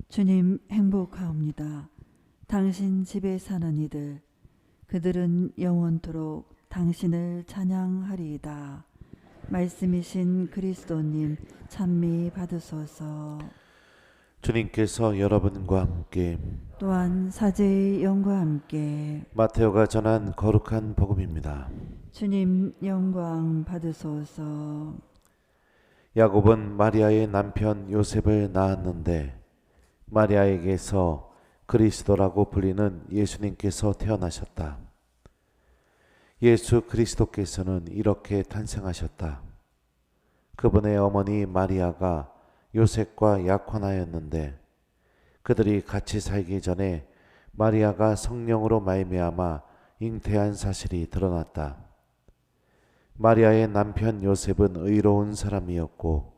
주님 행복하옵니다. 당신 집에 사는 이들 그들은 영원토록 당신을 찬양하리이다. 말씀이신 그리스도님 찬미 받으소서. 주님께서 여러분과 함께 또한 사제의 영과 함께 마테오가 전한 거룩한 복음입니다. 주님 영광 받으소서. 야곱은 마리아의 남편 요셉을 낳았는데 마리아에게서 그리스도라고 불리는 예수님께서 태어나셨다. 예수 그리스도께서는 이렇게 탄생하셨다. 그분의 어머니 마리아가 요셉과 약혼하였는데 그들이 같이 살기 전에 마리아가 성령으로 말미암아 잉태한 사실이 드러났다. 마리아의 남편 요셉은 의로운 사람이었고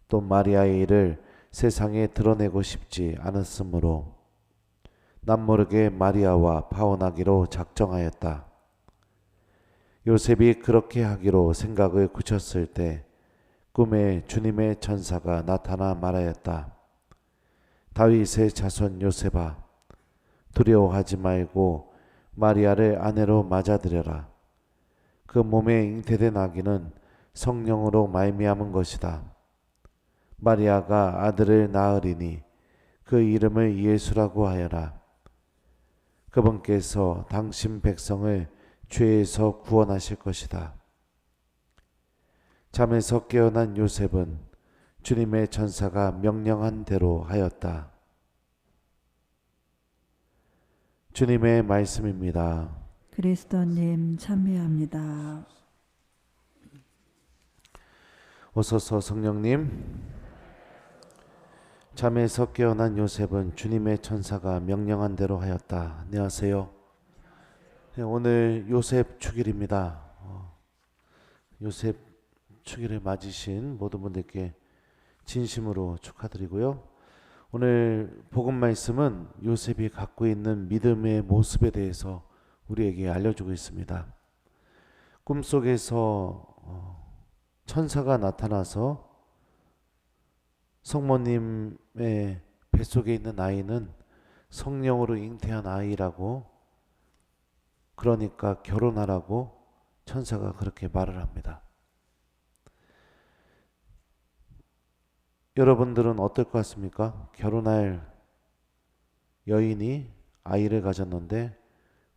또 마리아의 일을 세상에 드러내고 싶지 않았으므로 남모르게 마리아와 파혼하기로 작정하였다. 요셉이 그렇게 하기로 생각을 굳혔을 때 꿈에 주님의 천사가 나타나 말하였다. 다윗의 자손 요셉아, 두려워하지 말고 마리아를 아내로 맞아들여라. 그 몸에 잉태된 아기는 성령으로 말미암은 것이다. 마리아가 아들을 낳으리니 그 이름을 예수라고 하여라. 그분께서 당신 백성을 죄에서 구원하실 것이다. 잠에서 깨어난 요셉은 주님의 천사가 명령한 대로 하였다. 주님의 말씀입니다. 그리스도님 찬미합니다. 오소서 성령님. 잠에서 깨어난 요셉은 주님의 천사가 명령한 대로 하였다. 안녕하세요. 오늘 요셉 축일입니다. 요셉 축일을 맞으신 모든 분들께 진심으로 축하드리고요. 오늘 복음 말씀은 요셉이 갖고 있는 믿음의 모습에 대해서 우리에게 알려주고 있습니다. 꿈속에서 천사가 나타나서 성모님의 뱃속에 있는 아이는 성령으로 잉태한 아이라고, 그러니까 결혼하라고 천사가 그렇게 말을 합니다. 여러분들은 어떨 것 같습니까? 결혼할 여인이 아이를 가졌는데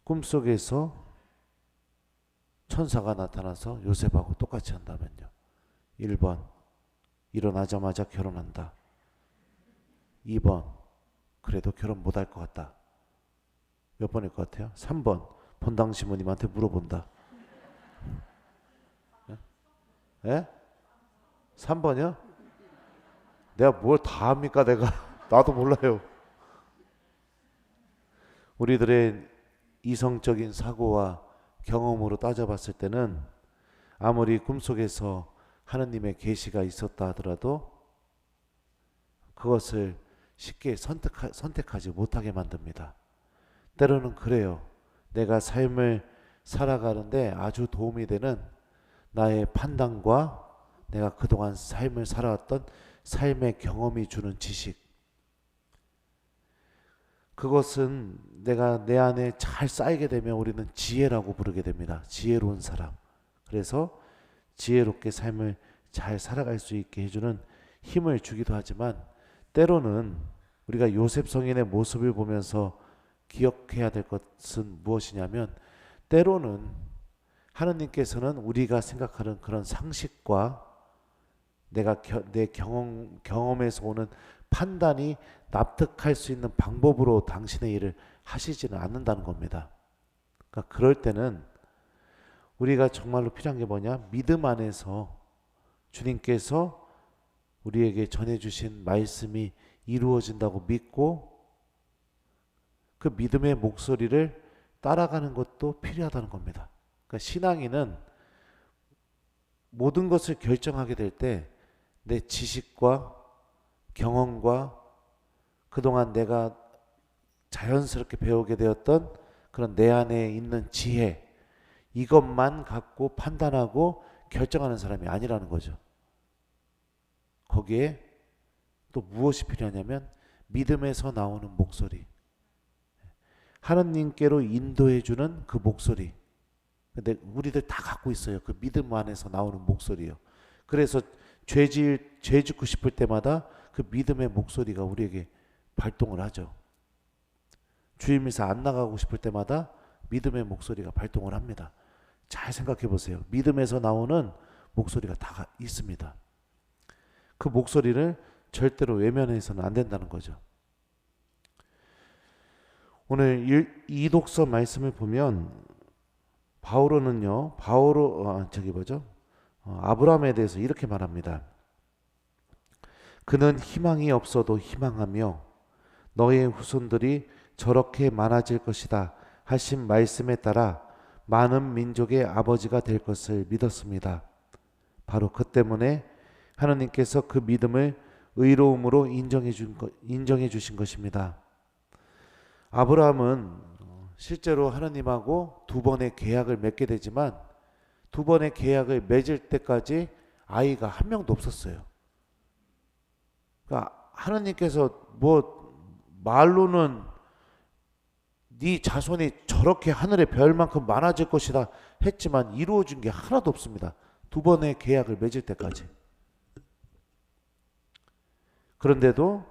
꿈속에서 천사가 나타나서 요셉하고 똑같이 한다면요. 1번 일어나자마자 결혼한다. 2번 그래도 결혼 못할 것 같다. 몇 번일 것 같아요? 3번 본당 시모님한테 물어본다. 예? 3번이요? 내가 뭘 다 합니까 내가? 나도 몰라요. 우리들의 이성적인 사고와 경험으로 따져봤을 때는 아무리 꿈속에서 하느님의 계시가 있었다 하더라도 그것을 쉽게 선택하지 못하게 만듭니다. 때로는 그래요. 내가 삶을 살아가는데 아주 도움이 되는 나의 판단과 내가 그동안 삶을 살아왔던 삶의 경험이 주는 지식, 그것은 내가 내 안에 잘 쌓이게 되면 우리는 지혜라고 부르게 됩니다. 지혜로운 사람. 그래서 지혜롭게 삶을 잘 살아갈 수 있게 해주는 힘을 주기도 하지만 때로는 우리가 요셉 성인의 모습을 보면서 기억해야 될 것은 무엇이냐면 때로는 하느님께서는 우리가 생각하는 그런 상식과 내 경험에서 오는 판단이 납득할 수 있는 방법으로 당신의 일을 하시지는 않는다는 겁니다. 그러니까 그럴 때는 우리가 정말로 필요한 게 뭐냐? 믿음 안에서 주님께서 우리에게 전해주신 말씀이 이루어진다고 믿고 그 믿음의 목소리를 따라가는 것도 필요하다는 겁니다. 그러니까 신앙인은 모든 것을 결정하게 될 때 내 지식과 경험과 그동안 내가 자연스럽게 배우게 되었던 그런 내 안에 있는 지혜, 이것만 갖고 판단하고 결정하는 사람이 아니라는 거죠. 거기에 또 무엇이 필요하냐면 믿음에서 나오는 목소리, 하느님께로 인도해주는 그 목소리. 근데 우리들 다 갖고 있어요. 그 믿음 안에서 나오는 목소리요. 그래서 죄 짓고 싶을 때마다 그 믿음의 목소리가 우리에게 발동을 하죠. 주일미사 안 나가고 싶을 때마다 믿음의 목소리가 발동을 합니다. 잘 생각해 보세요. 믿음에서 나오는 목소리가 다 있습니다. 그 목소리를 절대로 외면해서는 안 된다는 거죠. 오늘 이 독서 말씀을 보면 바오로는요, 아브라함에 대해서 이렇게 말합니다. 그는 희망이 없어도 희망하며 너의 후손들이 저렇게 많아질 것이다 하신 말씀에 따라 많은 민족의 아버지가 될 것을 믿었습니다. 바로 그 때문에 하나님께서 그 믿음을 의로움으로 인정해 주신 것입니다. 아브라함은 실제로 하나님하고 두 번의 계약을 맺게 되지만 두 번의 계약을 맺을 때까지 아이가 한 명도 없었어요. 그러니까 하나님께서 말로는 네 자손이 저렇게 하늘의 별만큼 많아질 것이다 했지만 이루어진 게 하나도 없습니다. 두 번의 계약을 맺을 때까지. 그런데도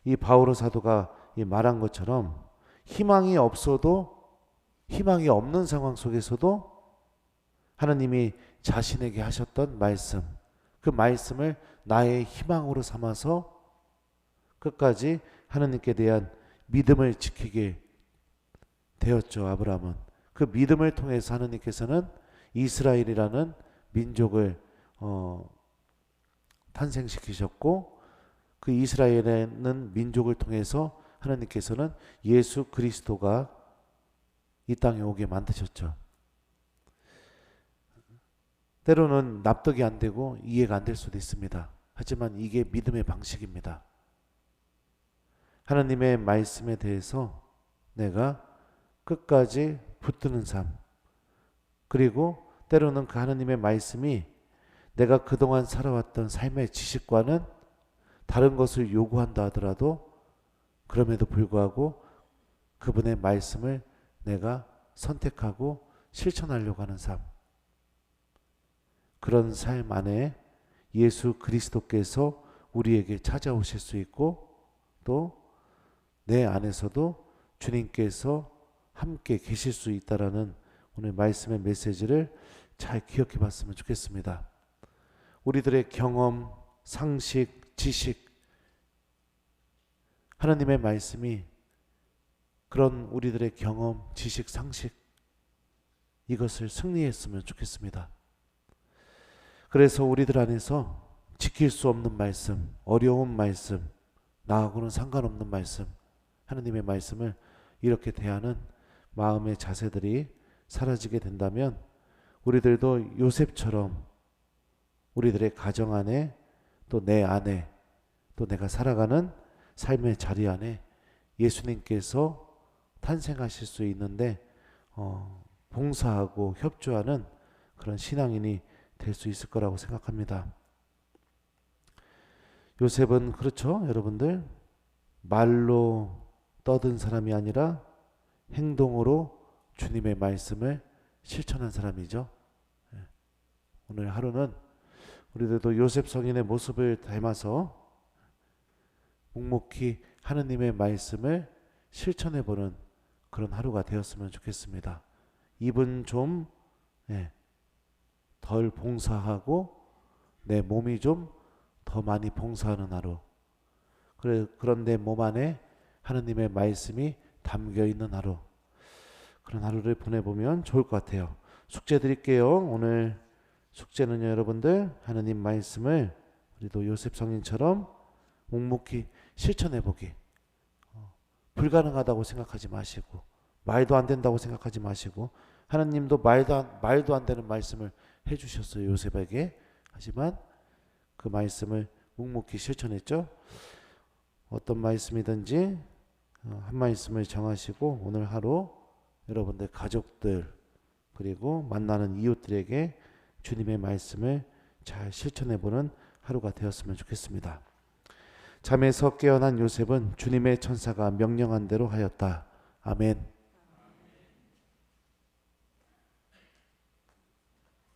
이 바오로 사도가 말한 것처럼 희망이 없는 상황 속에서도 하나님이 자신에게 하셨던 말씀, 그 말씀을 나의 희망으로 삼아서 끝까지 하나님께 대한 믿음을 지키게 되었죠. 아브라함은 그 믿음을 통해서 하나님께서는 이스라엘이라는 민족을 탄생시키셨고 그 이스라엘이라는 민족을 통해서 하나님께서는 예수 그리스도가 이 땅에 오게 만드셨죠. 때로는 납득이 안 되고 이해가 안 될 수도 있습니다. 하지만 이게 믿음의 방식입니다. 하나님의 말씀에 대해서 내가 끝까지 붙드는 삶, 그리고 때로는 그 하나님의 말씀이 내가 그동안 살아왔던 삶의 지식과는 다른 것을 요구한다 하더라도 그럼에도 불구하고 그분의 말씀을 내가 선택하고 실천하려고 하는 삶, 그런 삶 안에 예수 그리스도께서 우리에게 찾아오실 수 있고 또 내 안에서도 주님께서 함께 계실 수 있다라는 오늘 말씀의 메시지를 잘 기억해 봤으면 좋겠습니다. 우리들의 경험, 상식, 지식, 하나님의 말씀이 그런 우리들의 경험, 지식, 상식 이것을 승리했으면 좋겠습니다. 그래서 우리들 안에서 지킬 수 없는 말씀, 어려운 말씀, 나하고는 상관없는 말씀, 하나님의 말씀을 이렇게 대하는 마음의 자세들이 사라지게 된다면 우리들도 요셉처럼 우리들의 가정 안에 또 내 안에 또 내가 살아가는 삶의 자리 안에 예수님께서 탄생하실 수 있는데 봉사하고 협조하는 그런 신앙인이 될 수 있을 거라고 생각합니다. 요셉은 그렇죠, 여러분들 말로 떠든 사람이 아니라 행동으로 주님의 말씀을 실천한 사람이죠. 오늘 하루는 우리들도 요셉 성인의 모습을 닮아서 묵묵히 하느님의 말씀을 실천해보는 그런 하루가 되었으면 좋겠습니다. 입은 좀 덜 봉사하고 내 몸이 좀 더 많이 봉사하는 하루. 그런데 몸 안에 하느님의 말씀이 담겨 있는 하루. 그런 하루를 보내보면 좋을 것 같아요. 숙제 드릴게요. 오늘 숙제는요, 여러분들 하느님 말씀을 우리도 요셉 성인처럼 묵묵히 실천해보기. 불가능하다고 생각하지 마시고 말도 안 된다고 생각하지 마시고 하나님도 말도 안 되는 말씀을 해주셨어요, 요셉에게. 하지만 그 말씀을 묵묵히 실천했죠. 어떤 말씀이든지 한 말씀을 정하시고 오늘 하루 여러분들 가족들 그리고 만나는 이웃들에게 주님의 말씀을 잘 실천해보는 하루가 되었으면 좋겠습니다. 잠에서 깨어난 요셉은 주님의 천사가 명령한 대로 하였다. 아멘.